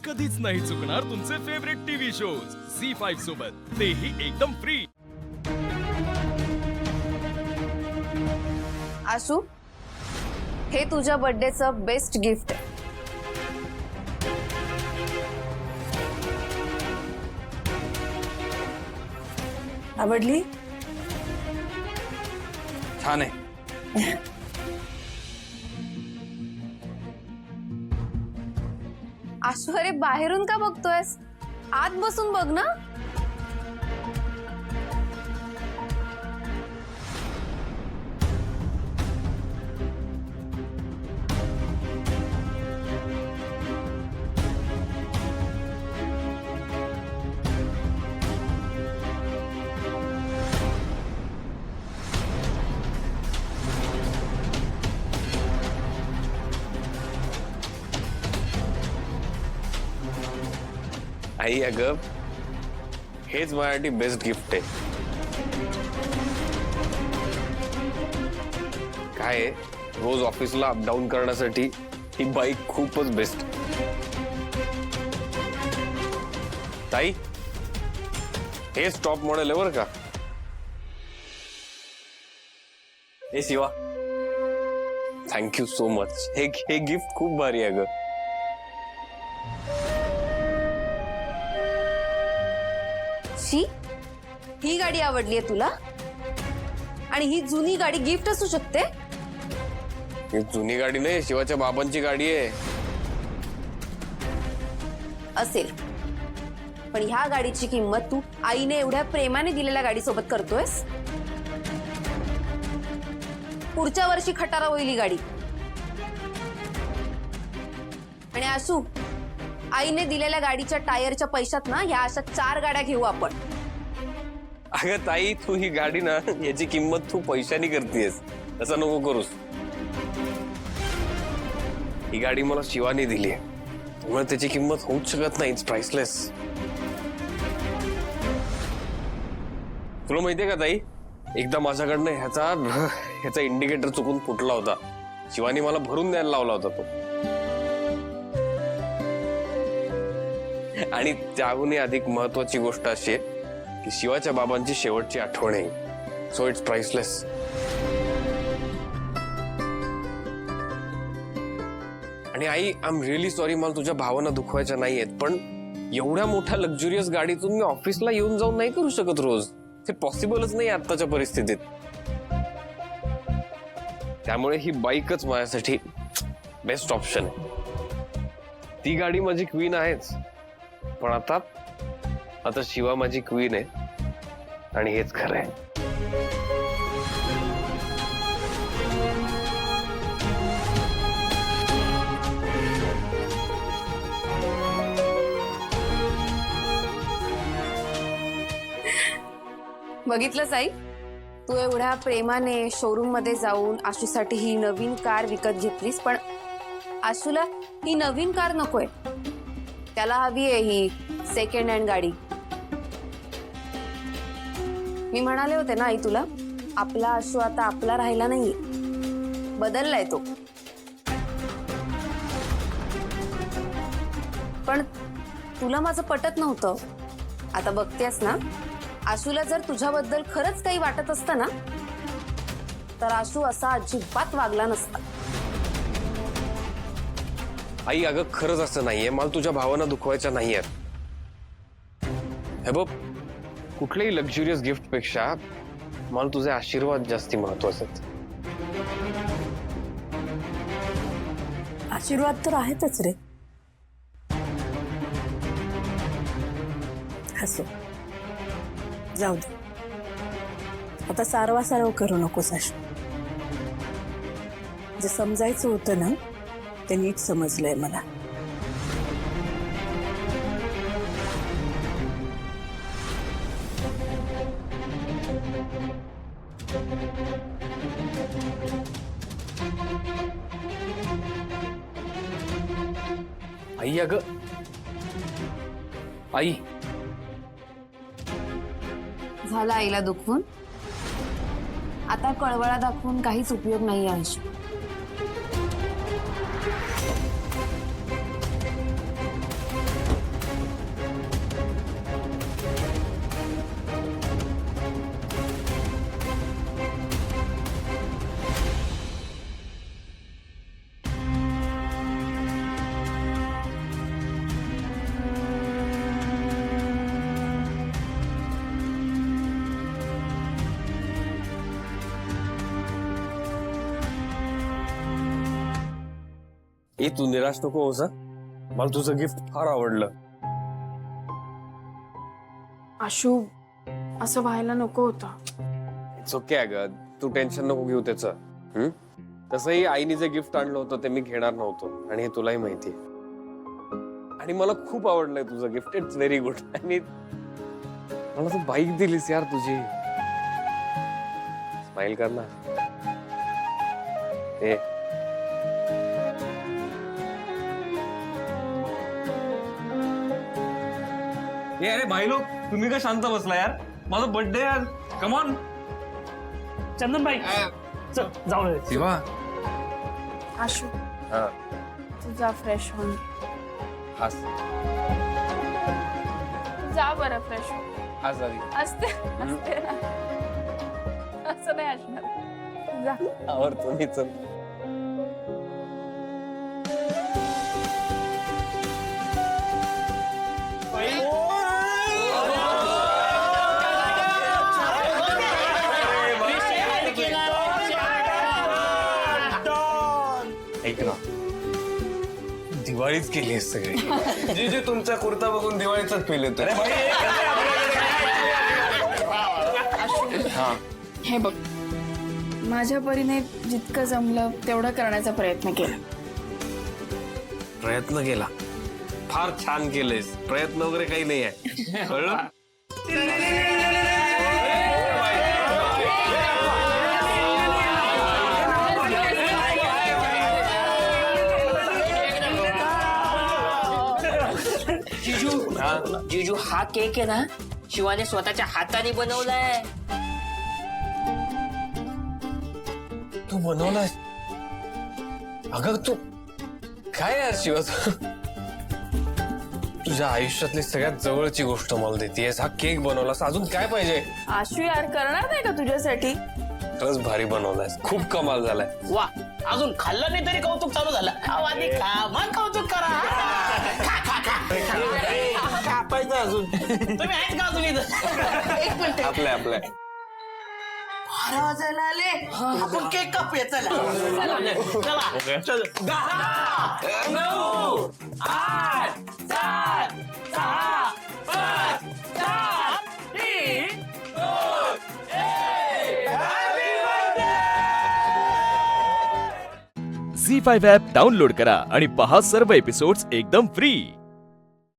कधीच नाही चुकणार तुमचे फेवरेट टीव्ही शोज झी5 सोबत, तेही एकदम फ्री। आशू, हे तुझ्या बर्थडेचं बेस्ट गिफ्ट आहे। आवडली? छान आहे। आशू, अरे बाहेरून का बघतोयस? आत बसून बघ ना। आई अगं, हेच माझ्यासाठी बेस्ट गिफ्ट आहे। काय आहे, रोज ऑफिसला अपडाऊन करण्यासाठी ही बाईक खूपच बेस्ट। ताई, हेच टॉप मॉडेल आहे बरं का। हे शिवा, थँक्यू सो मच। हे गिफ्ट खूप भारी आहे ग। ही गाडी आवडली आहे तुला? आणि ही जुनी गाडी गिफ्ट असू शकते? ही जुनी गाडी नाही, शिवाच्या बाबांची गाडी आहे। असेल, पण ह्या गाडीची किंमत तू आईने एवढ्या प्रेमाने दिलेल्या गाडीसोबत करतोयस? पुढच्या वर्षी खटारा होईल ही गाडी। आणि आशू, आईने दिलेल्या गाडीच्या टायरच्या पैशात ना ह्या अशा 4 गाड्या घेऊ आपण। अगं ताई, तू ही गाडी ना, याची किंमत तू पैशानी करतेस, असं नको करूस। ही गाडी मला शिवानी दिली आहे, त्यामुळे त्याची किंमत होऊच शकत नाही। It's priceless. तुला माहितीये का ताई, एकदा माझ्याकडनं ह्याचा इंडिकेटर चुकून फुटला होता। शिवानी मला भरून द्यायला लावला होता तो। आणि त्याहूनही अधिक महत्वाची गोष्ट अशी आहे की शिवाच्या बाबांची शेवटची आठवण आहे। So it's priceless. आणि आई, आय एम रिअली सॉरी, मला तुझ्या भावना दुखवायच्या नाहीयेत, पण एवढ्या मोठ्या लक्झुरियस गाडीतून मी ऑफिसला येऊन जाऊन नाही करू शकत रोज। ते पॉसिबलच नाही आताच्या परिस्थितीत। त्यामुळे ही बाईकच माझ्यासाठी बेस्ट ऑप्शन आहे। ती गाडी माझी क्वीन आहेच, पण आता शिवा माझी क्वीन आहे, आणि हेच खरं आहे। बघितलं साई, तू एवढ्या प्रेमाने शोरूम मध्ये जाऊन आशूसाठी ही नवीन कार विकत घेतलीस, पण आशूला ही नवीन कार नकोय, त्याला हवी आहे ही सेकंड हँड गाडी। मी म्हणाले होते ना आई तुला, आपला आशू आता आपला राहिला नाहीये, बदललाय तो। पण तुला माझं पटत नव्हतं। आता बघतेस ना, आशूला जर तुझ्याबद्दल खरंच काही वाटत असतं ना, तर आशू असा अजिबात वागला नसता। आई अगं, खरंच असं नाहीये, मला तुझ्या भावना दुखवायच्या नाहीयेत। हे बघ, कुठल्याही लक्झुरियस गिफ्ट पेक्षा मला तुझे आशीर्वाद जास्ती महत्वाचे आहेत। आशीर्वाद तर आहेतच रे। हसू, जाऊ दे, आता सारवा करू नकोस आशू। जे समजायचं होतं ना, ते नीट समजलंय मला। आई अगं, आई, झाला आईला दुखवून? आता कळवळा दाखवून काहीच उपयोग नाही आहे। ए तू निराश नको होस हं? मला तुझं गिफ्ट फार आवडलं. आशू असं व्हायला नको होतं. इट्स ओके अगं, तू टेन्शन नको घेऊ त्याचं. तसंही आईने जे गिफ्ट आणलं होतं ते मी घेणार नव्हतो आणि हे तुलाही माहितीये. आणि मला खूप आवडलंय तुझं गिफ्ट. It's very good. आणि मला तू बाईक दिलीस यार तुझी. स्माइल कर ना. ए अरे भाई लोक तुम्ही का शांत बसला यार. माझा बर्थडे आज. कम ऑन चंदन भाई चल जाऊ शिवा. आशू हा तुझा फ्रेश होऊन हास जा बरं फ्रेश हो. हास आधी. असते असते ना. असं नाही असणार. जा. आवडतो मी. चल ऐक ना, दिवाळीच केली सगळी. जी तुमचा कुर्ता बघून दिवाळीचाच फील येतो. हा हे बघ माझ्या परीने जितकं जमलं तेवढं करण्याचा प्रयत्न केला. प्रयत्न केला. फार छान केलेस. प्रयत्न वगैरे काही नाही आहे. कळलं. जीजू हा केक आहे ना शिवाने स्वतःच्या हाताने बनवलाय. तू बनवलास. अगं तू काय यार शिवा, तुझ्या आयुष्यातली सगळ्यात जवळची गोष्ट मला देतेस. हा केक बनवलास. अजून काय पाहिजे. आशू यार करणार नाही का तुझ्यासाठी. खरंच भारी बनवलास. खूप कमाल झालाय. वा अजून खाल्लं नाही तरी कौतुक चालू झालं. आधी खा मग कौतुक करा. खा खा खा कापायचं अजून. तुम्ही आहेत का अजून इथं. एक मिनिट आपल्या 12 वाजायला आले. आपण केक कापूया. चला चल. 10 9 8 7 6 5 4 3 2 1 हॅपी बर्थडे. झी5 ॲप डाउनलोड करा आणि पहा सर्व एपिसोड्स एकदम फ्री.